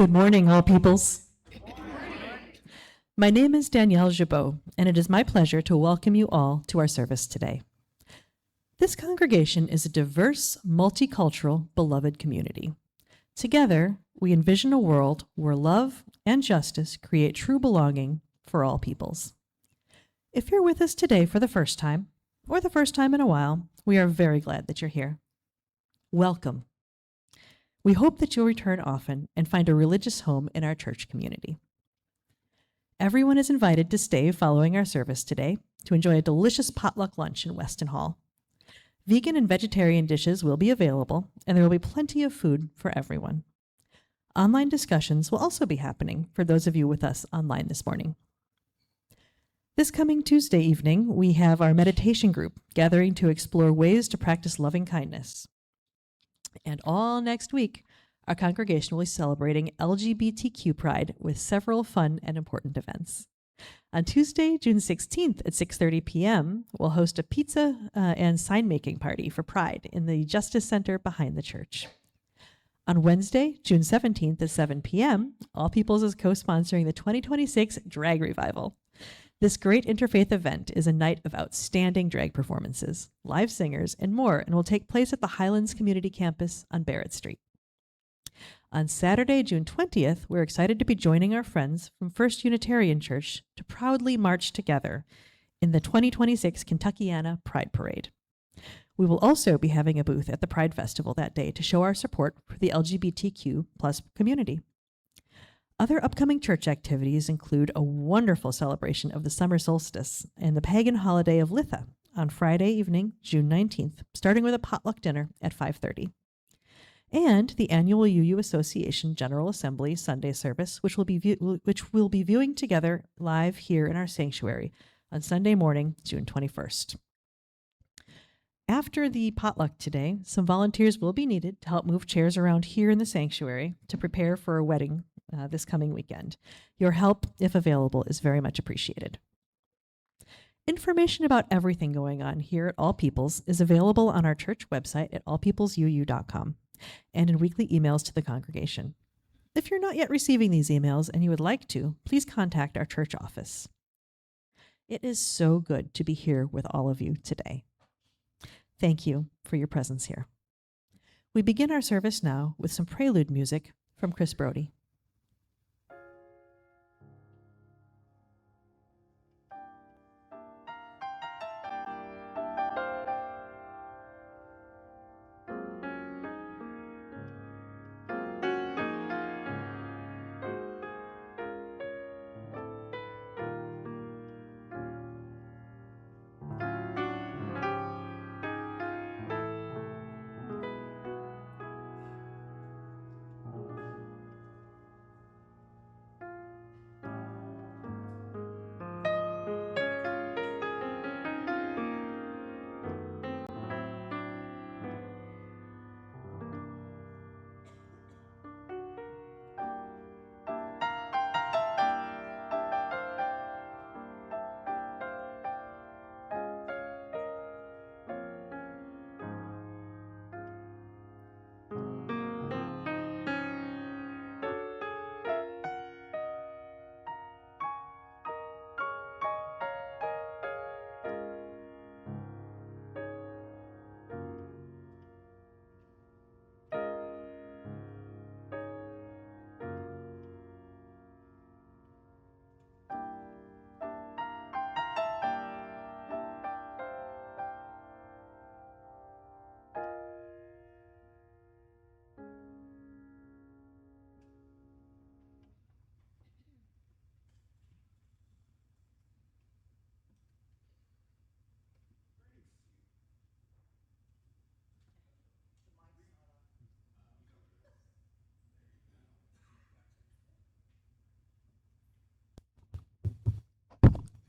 Good morning, all peoples. My name is Danielle Jabot, and it is my pleasure to welcome you all to our service today. This congregation is a diverse, multicultural, beloved community. Together, we envision a world where love and justice create true belonging for all peoples. If you're with us today for the first time, or the first time in a while, we are very glad that you're here. Welcome. We hope that you'll return often and find a religious home in our church community. Everyone is invited to stay following our service today to enjoy a delicious potluck lunch in Weston Hall. Vegan and vegetarian dishes will be available, and there will be plenty of food for everyone. Online discussions will also be happening for those of you with us online this morning. This coming Tuesday evening, we have our meditation group gathering to explore ways to practice loving kindness. And all next week, our congregation will be celebrating LGBTQ Pride with several fun and important events. On Tuesday, June 16th at 6:30 p.m., we'll host a pizza and sign-making party for Pride in the Justice Center behind the church. On Wednesday, June 17th at 7 p.m., All Peoples is co-sponsoring the 2026 Drag Revival. This great interfaith event is a night of outstanding drag performances, live singers, and more, and will take place at the Highlands Community Campus on Barrett Street. On Saturday, June 20th, we're excited to be joining our friends from First Unitarian Church to proudly march together in the 2026 Kentuckiana Pride Parade. We will also be having a booth at the Pride Festival that day to show our support for the LGBTQ+ community. Other upcoming church activities include a wonderful celebration of the summer solstice and the pagan holiday of Litha on Friday evening, June 19th, starting with a potluck dinner at 5:30. And the annual UU Association General Assembly Sunday service, which we'll be viewing together live here in our sanctuary on Sunday morning, June 21st. After the potluck today, some volunteers will be needed to help move chairs around here in the sanctuary to prepare for a wedding this coming weekend. Your help, if available, is very much appreciated. Information about everything going on here at All Peoples is available on our church website at allpeoplesuu.com and in weekly emails to the congregation. If you're not yet receiving these emails and you would like to, please contact our church office. It is so good to be here with all of you today. Thank you for your presence here. We begin our service now with some prelude music from Chris Brody.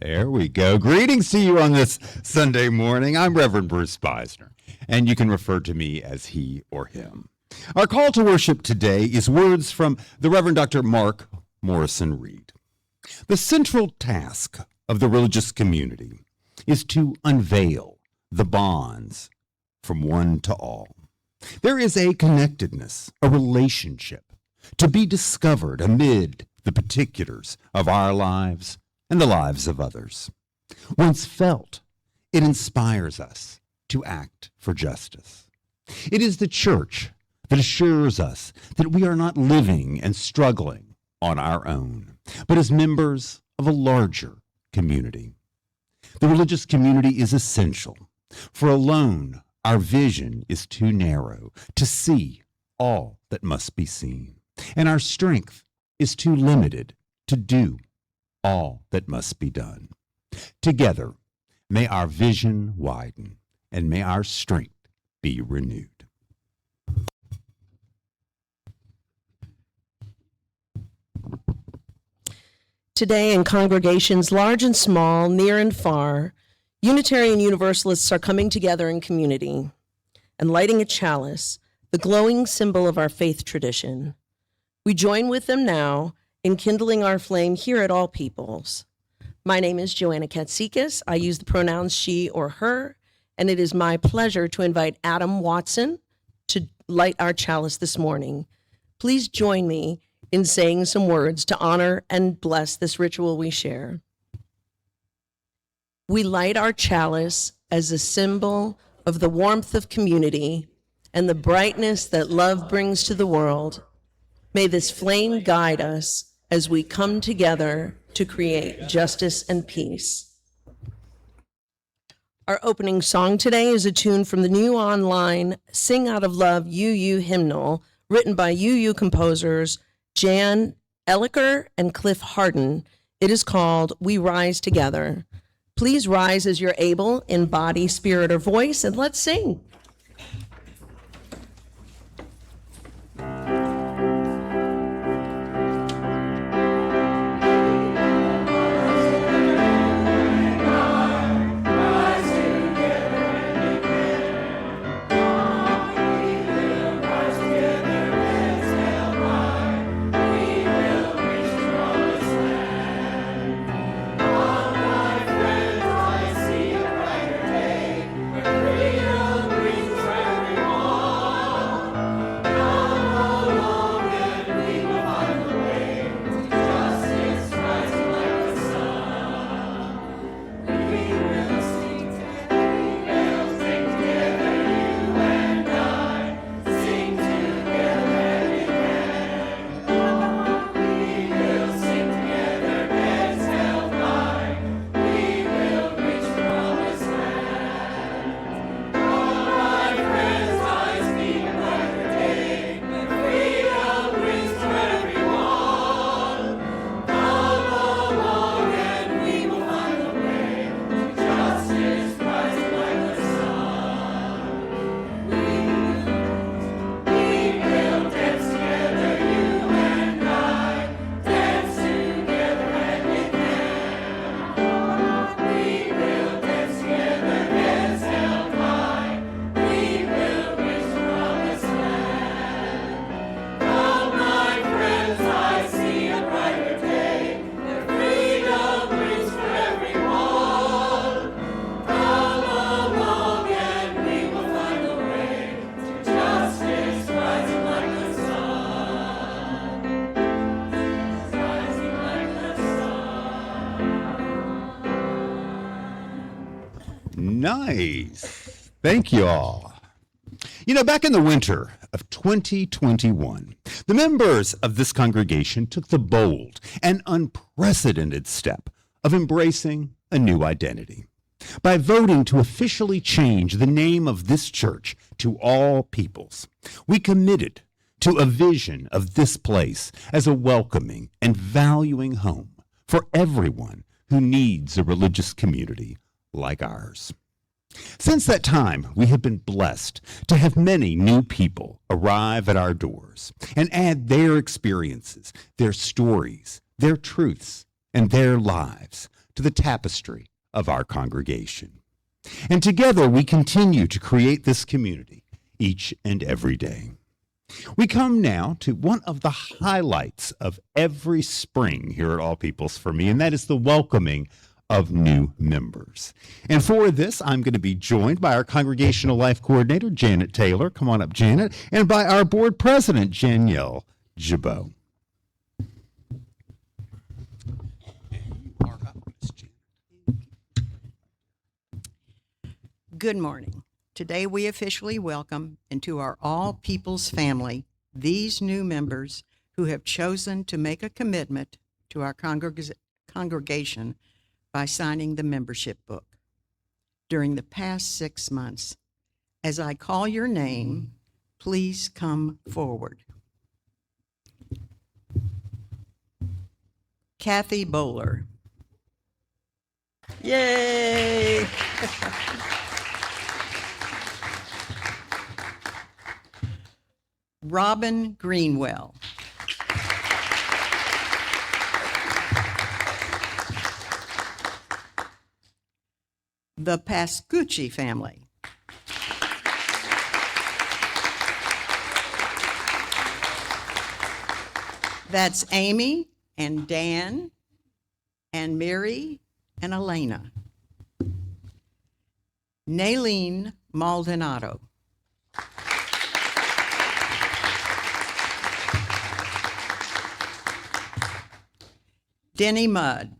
There we go. Greetings to you on this Sunday morning. I'm Rev.Bruce Beisner, and you can refer to me as he or him. Our call to worship today is words from the Reverend Dr. Mark Morrison Reed. The central task of the religious community is to unveil the bonds from one to all. There is a connectedness, a relationship to be discovered amid the particulars of our lives and the lives of others. Once felt, it inspires us to act for justice. It is the church that assures us that we are not living and struggling on our own, but as members of a larger community. The religious community is essential, for alone our vision is too narrow to see all that must be seen, and our strength is too limited to do all that must be done. Together, may our vision widen, and may our strength be renewed. Today, in congregations large and small, near and far, Unitarian Universalists are coming together in community and lighting a chalice, the glowing symbol of our faith tradition. We join with them now in kindling our flame here at All Peoples. My name is Joanna Katsikis. I use the pronouns she or her, and it is my pleasure to invite Adam Watson to light our chalice this morning. Please join me in saying some words to honor and bless this ritual we share. We light our chalice as a symbol of the warmth of community and the brightness that love brings to the world. May this flame guide us as we come together to create justice and peace. Our opening song today is a tune from the new online Sing Out of Love UU hymnal, written by UU composers Jan Elliker and Cliff Harden. It is called We Rise Together. Please rise as you're able in body, spirit, or voice, and let's sing. Nice. Thank you all. You know, back in the winter of 2021, the members of this congregation took the bold and unprecedented step of embracing a new identity by voting to officially change the name of this church to All Peoples. We committed to a vision of this place as a welcoming and valuing home for everyone who needs a religious community like ours. Since that time, we have been blessed to have many new people arrive at our doors and add their experiences, their stories, their truths, and their lives to the tapestry of our congregation. And together we continue to create this community each and every day. We come now to one of the highlights of every spring here at All Peoples for me, and that is the welcoming of new members. And for this, I'm going to be joined by our Congregational Life Coordinator, Janet Taylor. Come on up, Janet. And by our Board President, Janielle Jabot. Good morning. Today we officially welcome into our all people's family these new members who have chosen to make a commitment to our congregation by signing the membership book. During the past 6 months, as I call your name, please come forward. Kathy Bowler. Yay! Robin Greenwell. The Pascucci family. That's Amy and Dan and Mary and Elena. Naylene Maldonado. Denny Mudd.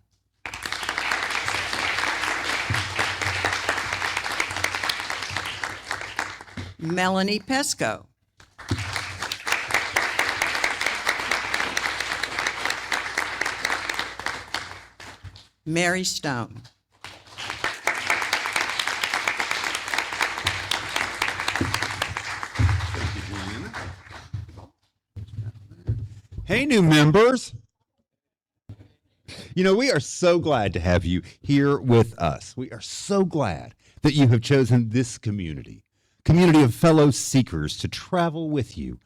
Melanie Pesco. Mary Stone. Hey, new members. You know, we are so glad to have you here with us. We are so glad that you have chosen this community of fellow seekers to travel with you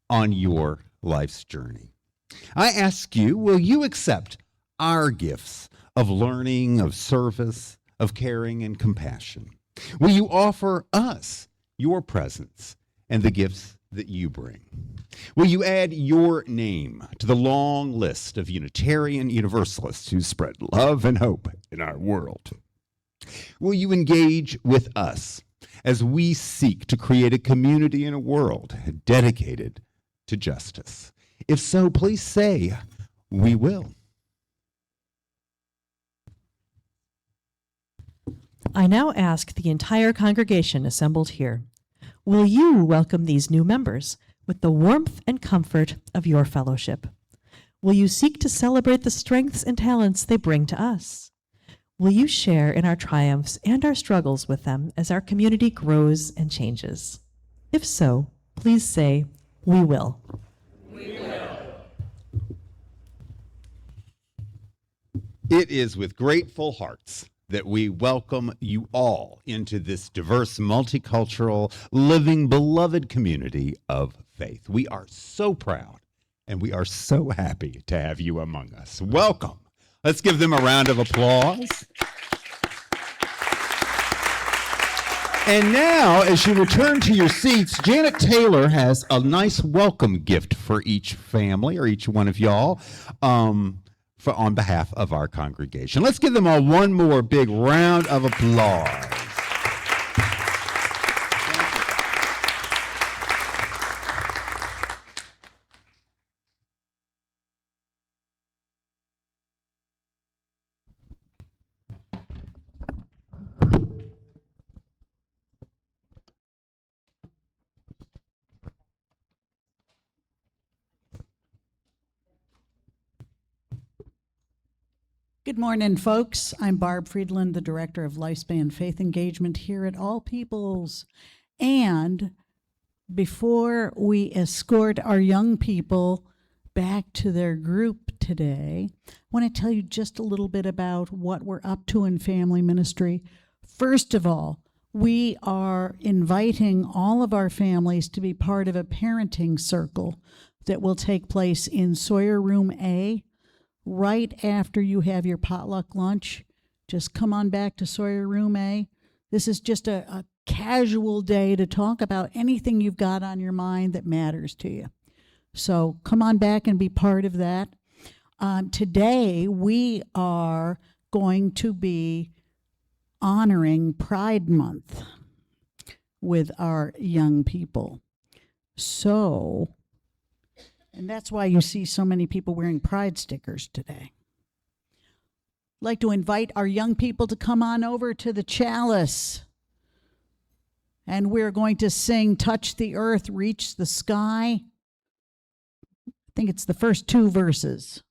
on your life's journey. I ask you, will you accept our gifts of learning, of service, of caring and compassion? Will you offer us your presence and the gifts that you bring? Will you add your name to the long list of Unitarian Universalists who spread love and hope in our world? Will you engage with us as we seek to create a community and a world dedicated to justice? If so, please say, we will. I now ask the entire congregation assembled here, will you welcome these new members with the warmth and comfort of your fellowship? Will you seek to celebrate the strengths and talents they bring to us? Will you share in our triumphs and our struggles with them as our community grows and changes? If so, please say, we will. We will. It is with grateful hearts that we welcome you all into this diverse, multicultural, living, beloved community of faith. We are so proud and we are so happy to have you among us. Welcome. Let's give them a round of applause. And now, as you return to your seats, Janet Taylor has a nice welcome gift for each family or each one of y'all. On behalf of our congregation. Let's give them all one more big round of applause. Good morning, folks. I'm Barb Friedland, the Director of Lifespan Faith Engagement here at All Peoples. And before we escort our young people back to their group today, I want to tell you just a little bit about what we're up to in family ministry. First of all, we are inviting all of our families to be part of a parenting circle that will take place in Sawyer Room A, right after you have your potluck lunch. Just come on back to Sawyer Room A. This is just a casual day to talk about anything you've got on your mind that matters to you. So come on back and be part of that. Today, we are going to be honoring Pride Month with our young people. So And that's why you see so many people wearing pride stickers today. I'd like to invite our young people to come on over to the chalice. And we're going to sing Touch the Earth, Reach the Sky. I think it's the first 2 verses.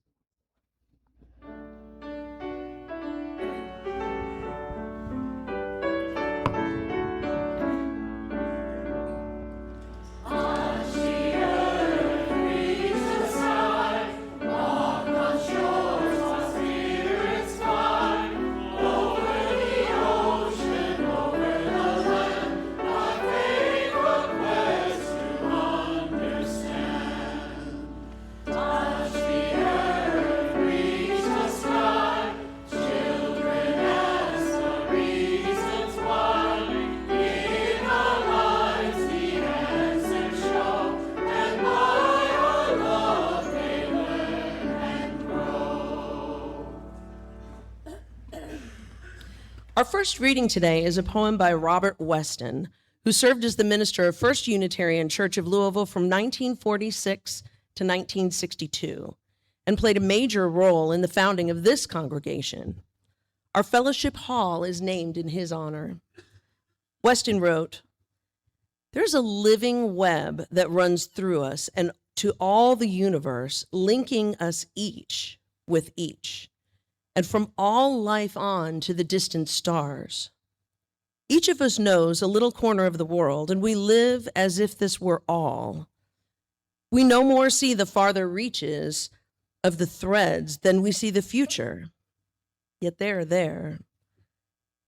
Our first reading today is a poem by Robert Weston, who served as the minister of First Unitarian Church of Louisville from 1946 to 1962 and played a major role in the founding of this congregation. Our fellowship hall is named in his honor. Weston wrote, "There's a living web that runs through us and to all the universe, linking us each with each, and from all life on to the distant stars. Each of us knows a little corner of the world, and we live as if this were all. We no more see the farther reaches of the threads than we see the future, yet they're there.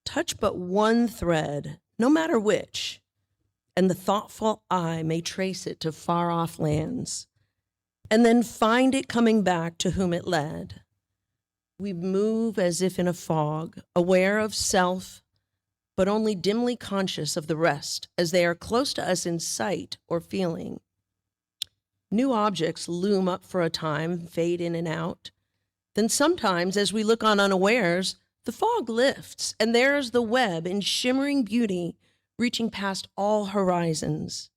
Touch but one thread, no matter which, and the thoughtful eye may trace it to far-off lands, and then find it coming back to whom it led. We move as if in a fog, aware of self, but only dimly conscious of the rest, as they are close to us in sight or feeling. New objects loom up for a time, fade in and out. Then sometimes, as we look on unawares, the fog lifts, and there is the web in shimmering beauty, reaching past all horizons.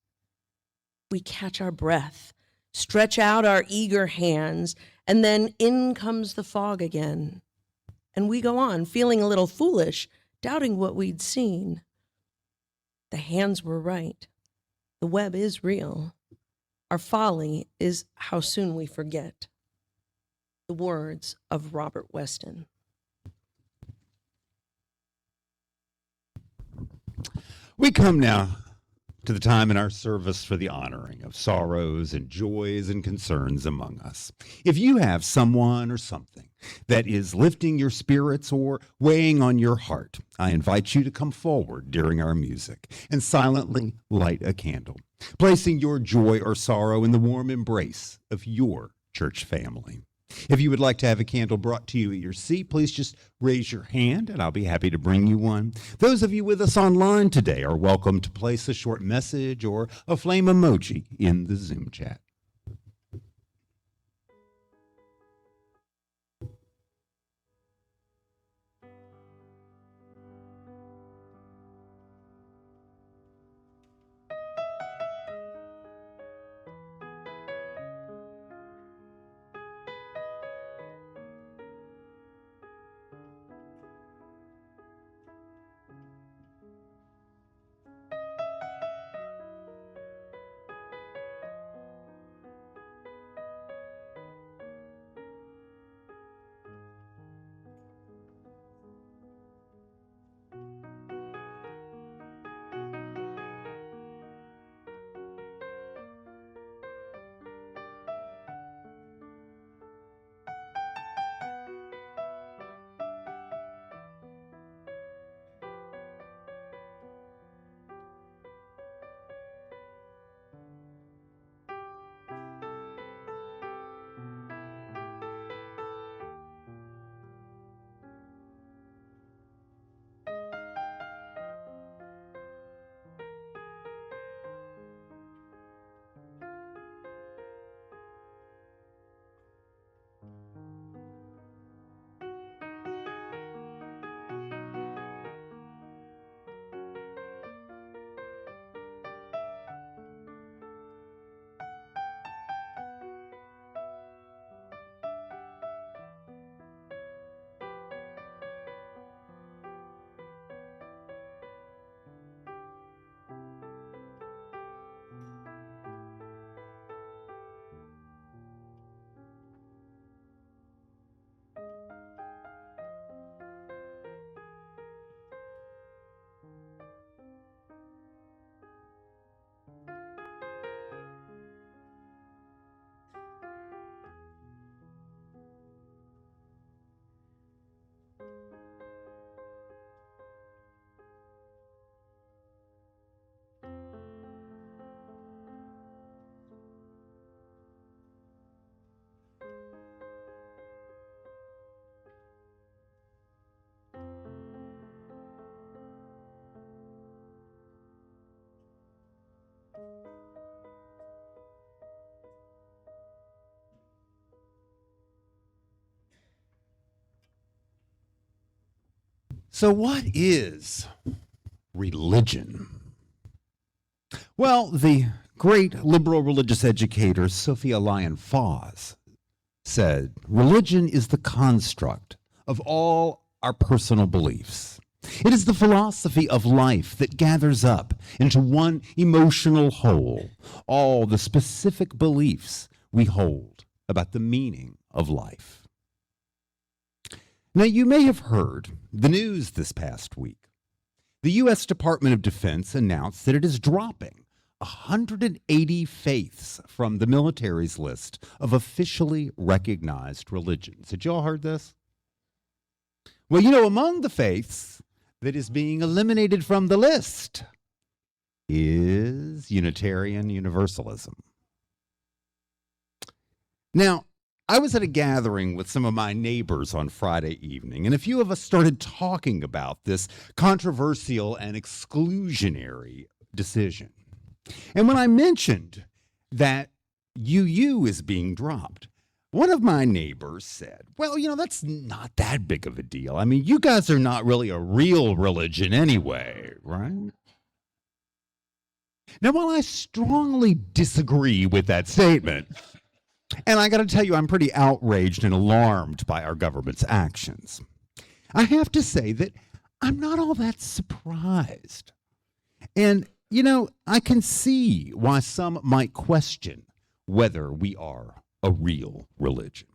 We catch our breath, stretch out our eager hands, and then in comes the fog again. And we go on, feeling a little foolish, doubting what we'd seen. The hands were right. The web is real. Our folly is how soon we forget." The words of Robert Weston. We come now to the time in our service for the honoring of sorrows and joys and concerns among us. If you have someone or something that is lifting your spirits or weighing on your heart, I invite you to come forward during our music and silently light a candle, placing your joy or sorrow in the warm embrace of your church family. If you would like to have a candle brought to you at your seat, please just raise your hand and I'll be happy to bring you one. Those of you with us online today are welcome to place a short message or a flame emoji in the Zoom chat. So what is religion? Well, the great liberal religious educator Sophia Lyon-Fahs said, religion is the construct of all our personal beliefs. It is the philosophy of life that gathers up into one emotional whole all the specific beliefs we hold about the meaning of life. Now, you may have heard the news this past week. The U.S. Department of Defense announced that it is dropping 180 faiths from the military's list of officially recognized religions. Had you all heard this? Well, you know, among the faiths that is being eliminated from the list is Unitarian Universalism. Now, I was at a gathering with some of my neighbors on Friday evening, and a few of us started talking about this controversial and exclusionary decision. And when I mentioned that UU is being dropped, one of my neighbors said, well, you know, that's not that big of a deal. I mean, you guys are not really a real religion anyway, right? Now, while I strongly disagree with that statement, and I got to tell you, I'm pretty outraged and alarmed by our government's actions, I have to say that I'm not all that surprised. And, you know, I can see why some might question whether we are a real religion.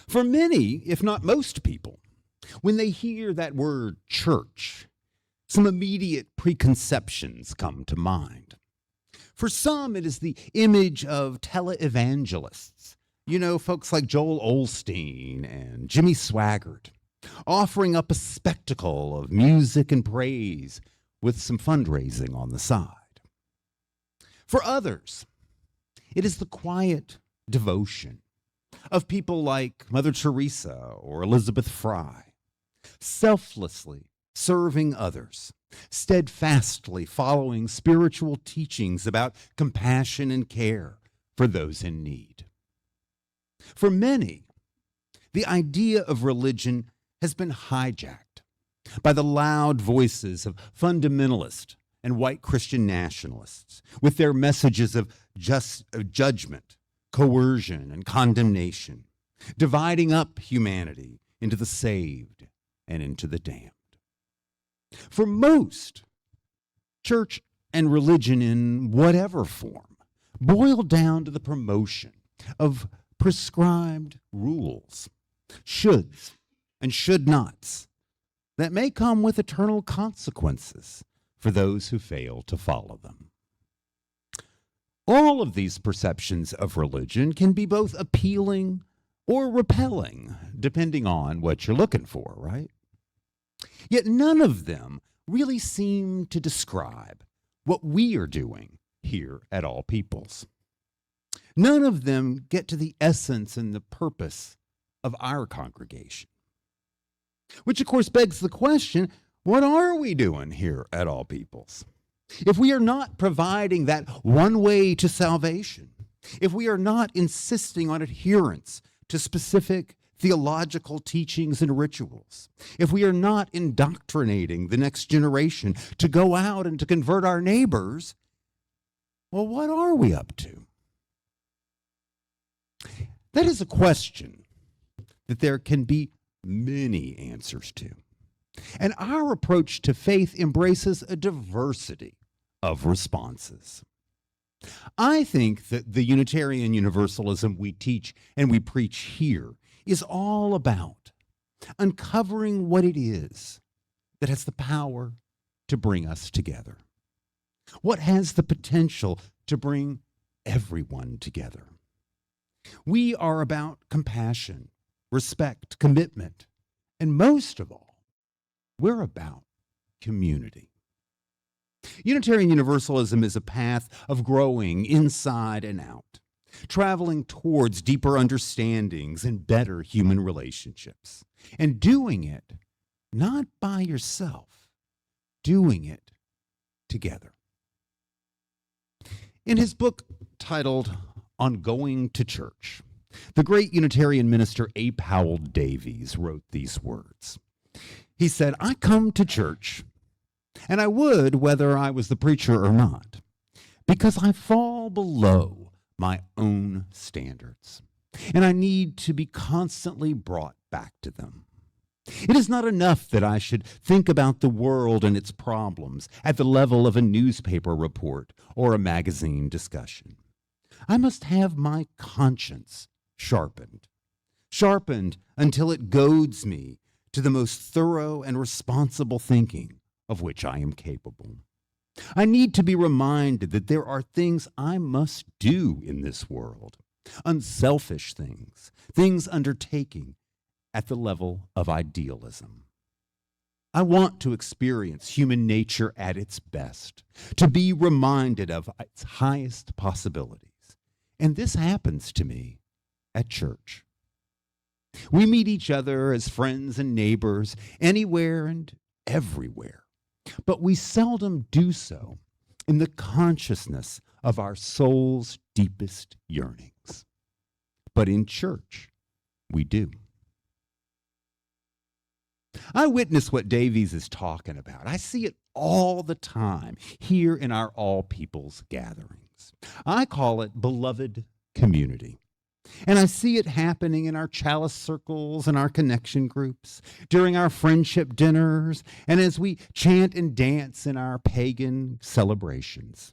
For many, if not most people, when they hear that word church, some immediate preconceptions come to mind. For some, it is the image of televangelists, you know, folks like Joel Osteen and Jimmy Swaggart, offering up a spectacle of music and praise with some fundraising on the side. For others, it is the quiet devotion of people like Mother Teresa or Elizabeth Fry, selflessly serving others, steadfastly following spiritual teachings about compassion and care for those in need. For many, the idea of religion has been hijacked by the loud voices of fundamentalist and white Christian nationalists with their messages of judgment, coercion, and condemnation, dividing up humanity into the saved and into the damned. For most, church and religion in whatever form boil down to the promotion of prescribed rules, shoulds and should nots that may come with eternal consequences for those who fail to follow them. All of these perceptions of religion can be both appealing or repelling, depending on what you're looking for, right? Yet none of them really seem to describe what we are doing here at All Peoples. None of them get to the essence and the purpose of our congregation. Which, of course, begs the question, what are we doing here at All Peoples? If we are not providing that one way to salvation, if we are not insisting on adherence to specific theological teachings and rituals, if we are not indoctrinating the next generation to go out and to convert our neighbors, well, what are we up to? That is a question that there can be many answers to. And our approach to faith embraces a diversity of responses. I think that the Unitarian Universalism we teach and we preach here is all about uncovering what it is that has the power to bring us together. What has the potential to bring everyone together? We are about compassion, respect, commitment, and most of all, we're about community. Unitarian Universalism is a path of growing inside and out, traveling towards deeper understandings and better human relationships, and doing it not by yourself, doing it together. In his book titled On Going to Church, the great Unitarian minister A. Powell Davies wrote these words. He said, I come to church, and I would whether I was the preacher or not, because I fall below my own standards, and I need to be constantly brought back to them. It is not enough that I should think about the world and its problems at the level of a newspaper report or a magazine discussion. I must have my conscience sharpened until it goads me to the most thorough and responsible thinking of which I am capable. I need to be reminded that there are things I must do in this world, unselfish things, things undertaking at the level of idealism. I want to experience human nature at its best, to be reminded of its highest possibilities. And this happens to me at church. We meet each other as friends and neighbors anywhere and everywhere, but we seldom do so in the consciousness of our soul's deepest yearnings. But in church, we do. I witness what Davies is talking about. I see it all the time here in our all peoples gatherings. I call it beloved community. And I see it happening in our chalice circles and our connection groups, during our friendship dinners, and as we chant and dance in our pagan celebrations.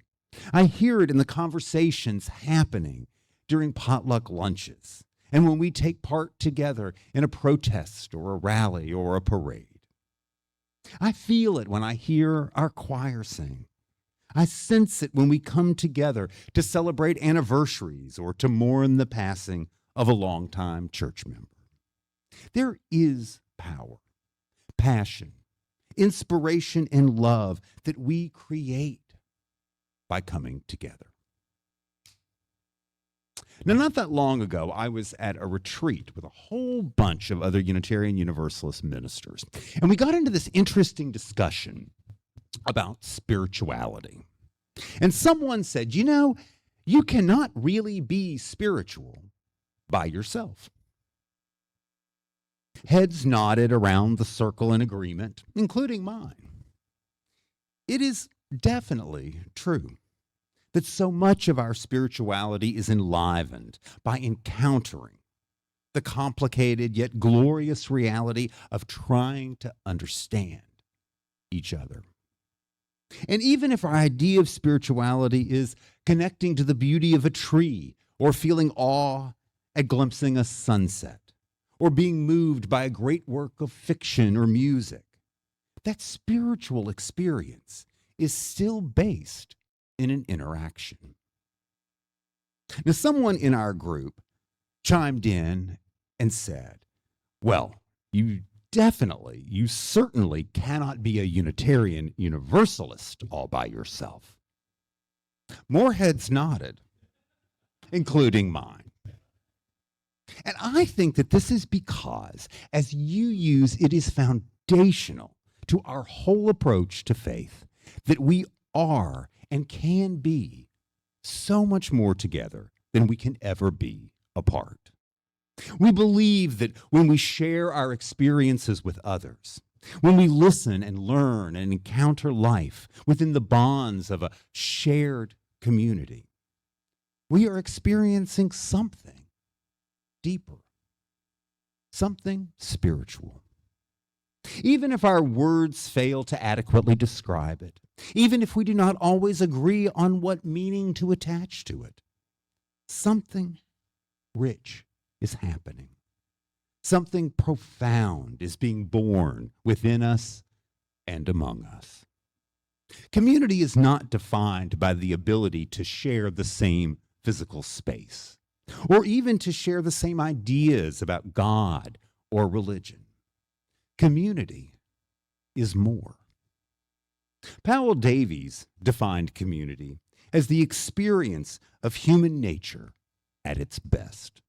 I hear it in the conversations happening during potluck lunches, and when we take part together in a protest or a rally or a parade. I feel it when I hear our choir sing. I sense it when we come together to celebrate anniversaries or to mourn the passing of a longtime church member. There is power, passion, inspiration, and love that we create by coming together. Now, not that long ago, I was at a retreat with a whole bunch of other Unitarian Universalist ministers, and we got into this interesting discussion about spirituality. And someone said, you cannot really be spiritual by yourself. Heads nodded around the circle in agreement, including mine. It is definitely true that so much of our spirituality is enlivened by encountering the complicated yet glorious reality of trying to understand each other. And even if our idea of spirituality is connecting to the beauty of a tree, or feeling awe at glimpsing a sunset, or being moved by a great work of fiction or music, that spiritual experience is still based in an interaction. Now, someone in our group chimed in and said, well, you certainly cannot be a Unitarian Universalist all by yourself. More heads nodded, including mine. And I think that this is because, as you use, it is foundational to our whole approach to faith that we are and can be so much more together than we can ever be apart. We believe that when we share our experiences with others, when we listen and learn and encounter life within the bonds of a shared community, we are experiencing something deeper, something spiritual. Even if our words fail to adequately describe it, even if we do not always agree on what meaning to attach to it, something rich is happening. Something profound is being born within us and among us. Community is not defined by the ability to share the same physical space, or even to share the same ideas about God or religion. Community is more. Powell Davies defined community as the experience of human nature at its best.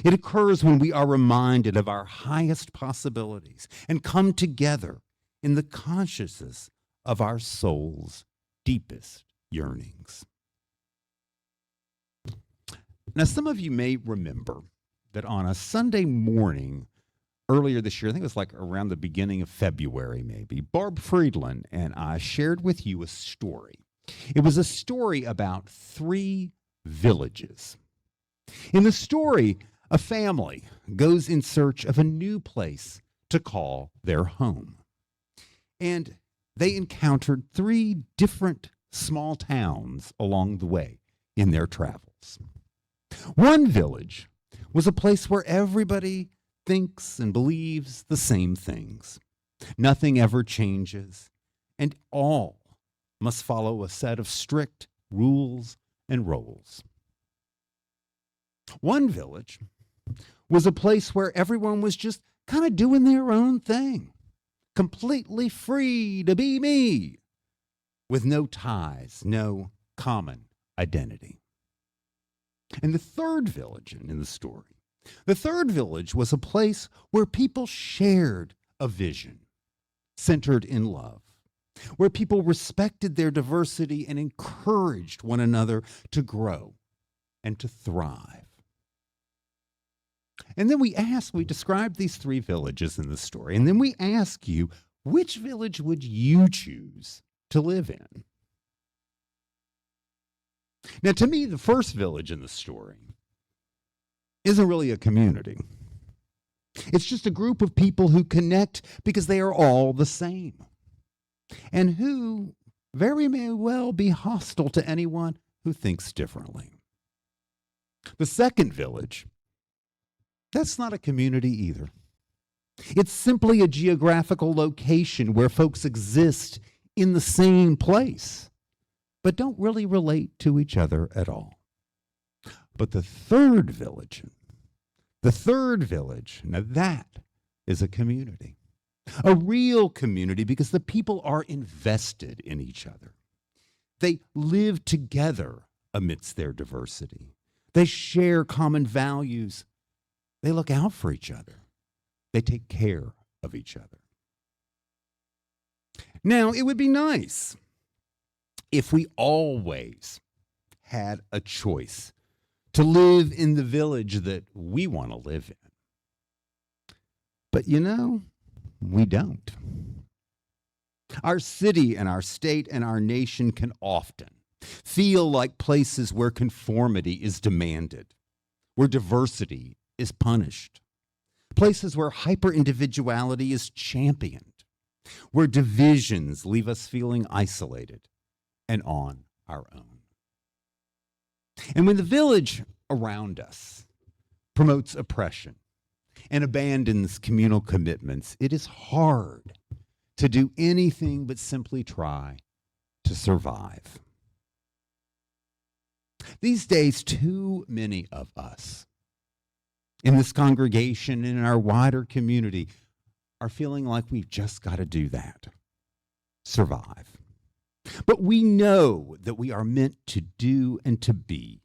It occurs when we are reminded of our highest possibilities and come together in the consciousness of our soul's deepest yearnings. Now, some of you may remember that on a Sunday morning earlier this year, I think it was like around the beginning of February maybe, Barb Friedland and I shared with you a story. It was a story about 3 villages. In the story, a family goes in search of a new place to call their home. And they encountered 3 different small towns along the way in their travels. One village was a place where everybody thinks and believes the same things. Nothing ever changes, and all must follow a set of strict rules and roles. One village was a place where everyone was just kind of doing their own thing, completely free to be me, with no ties, no common identity. And the third village in the story, the third village was a place where people shared a vision centered in love, where people respected their diversity and encouraged one another to grow and to thrive. And then we described these 3 villages in the story, and then we ask you, which village would you choose to live in? Now, to me, the first village in the story isn't really a community. It's just a group of people who connect because they are all the same, and who very may well be hostile to anyone who thinks differently. The second village, that's not a community either. It's simply a geographical location where folks exist in the same place, but don't really relate to each other at all. But the third village, now that is a community. A real community, because the people are invested in each other. They live together amidst their diversity. They share common values. They look out for each other. They take care of each other. Now, it would be nice if we always had a choice to live in the village that we want to live in. But we don't. Our city and our state and our nation can often feel like places where conformity is demanded, where diversity is punished, places where hyper-individuality is championed, where divisions leave us feeling isolated and on our own. And when the village around us promotes oppression and abandons communal commitments, it is hard to do anything but simply try to survive. These days, too many of us in this congregation and in our wider community are feeling like we've just got to do that, survive. But we know that we are meant to do and to be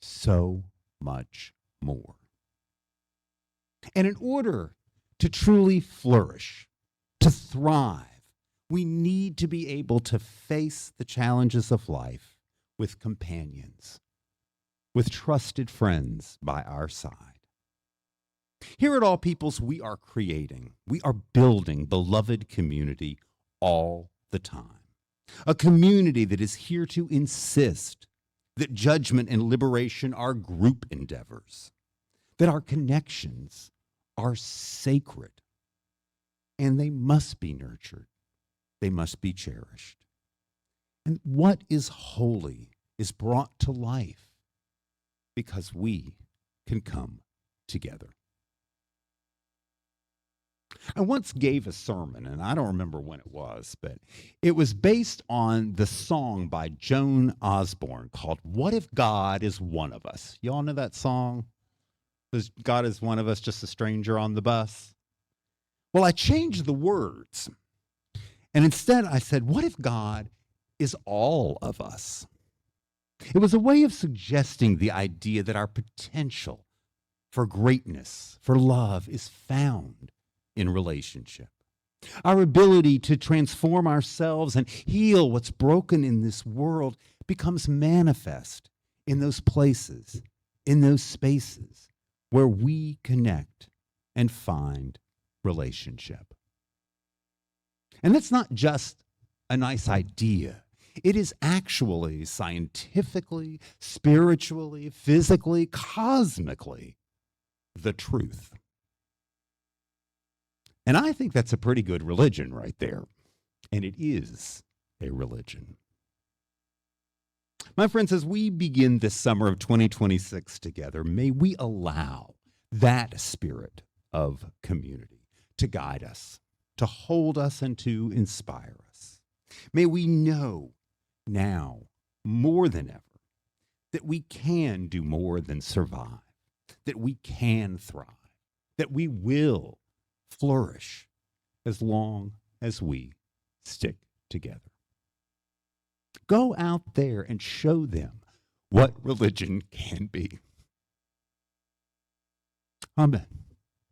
so much more. And in order to truly flourish, to thrive, we need to be able to face the challenges of life with companions, with trusted friends by our side. Here at All Peoples, we are building beloved community all the time. A community that is here to insist that judgment and liberation are group endeavors, that our connections are sacred, and they must be nurtured, they must be cherished. And what is holy is brought to life because we can come together. I once gave a sermon, and I don't remember when it was, but it was based on the song by Joan Osborne called "What If God Is One of Us?" You all know that song? Is God is one of us, just a stranger on the bus? Well, I changed the words, and instead I said, what if God is all of us? It was a way of suggesting the idea that our potential for greatness, for love, is found in relationship. Our ability to transform ourselves and heal what's broken in this world becomes manifest in those places, in those spaces where we connect and find relationship. And that's not just a nice idea. It is actually scientifically, spiritually, physically, cosmically the truth. And I think that's a pretty good religion right there. And it is a religion. My friends, as we begin this summer of 2026 together, may we allow that spirit of community to guide us, to hold us, and to inspire us. May we know now, more than ever, that we can do more than survive, that we can thrive, that we will flourish as long as we stick together. Go out there and show them what religion can be. Amen.